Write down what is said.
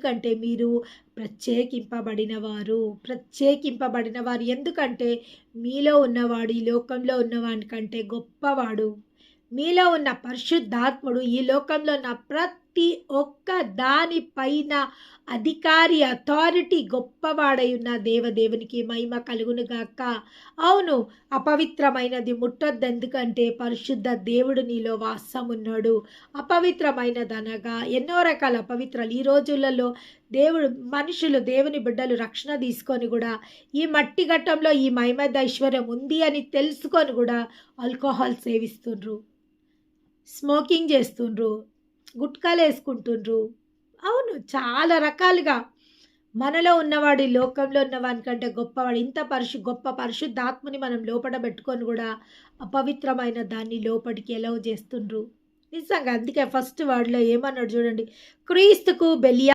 ఎందుకంటే మీరు ప్రత్యేకింపబడిన వారు. ఎందుకంటే మీలో ఉన్నవాడు ఈ లోకంలో ఉన్నవానికంటే గొప్పవాడు. మీలో ఉన్న పరిశుద్ధాత్ముడు ఈ లోకంలో ఉన్న ప్రతి ఒక్క దాని పైన అధికారి, అథారిటీ, గొప్పవాడై ఉన్న దేవదేవునికి మహిమ కలుగును గాక. అవును, అపవిత్రమైనది ముట్టొద్దు, ఎందుకంటే పరిశుద్ధ దేవుడు నీలో వాసమున్నాడు. అపవిత్రమైనదనగా ఎన్నో రకాల అపవిత్రాలు ఈ రోజులలో మనుషులు, దేవుని బిడ్డలు రక్షణ తీసుకొని కూడా ఈ మట్టి ఘట్టంలో ఈ మహిమదైశ్వర్యం ఉంది అని తెలుసుకొని కూడా ఆల్కహాల్ సేవిస్తుండ్రు, స్మోకింగ్ చేస్తుండ్రు, గుట్కాలేసుకుంటుండ్రు. అవును, చాలా రకాలుగా. మనలో ఉన్నవాడు ఈ లోకంలో ఉన్నవానికంటే గొప్పవాడు. ఇంత గొప్ప పరిశుద్ధాత్మని మనం లోపట పెట్టుకొని కూడా అపవిత్రమైన దాన్ని లోపలికి ఎలవ్ చేస్తుండ్రు. నిజంగా అందుకే ఫస్ట్ వర్డ్‌లో ఏమన్నాడు చూడండి, క్రీస్తుకు బెలియా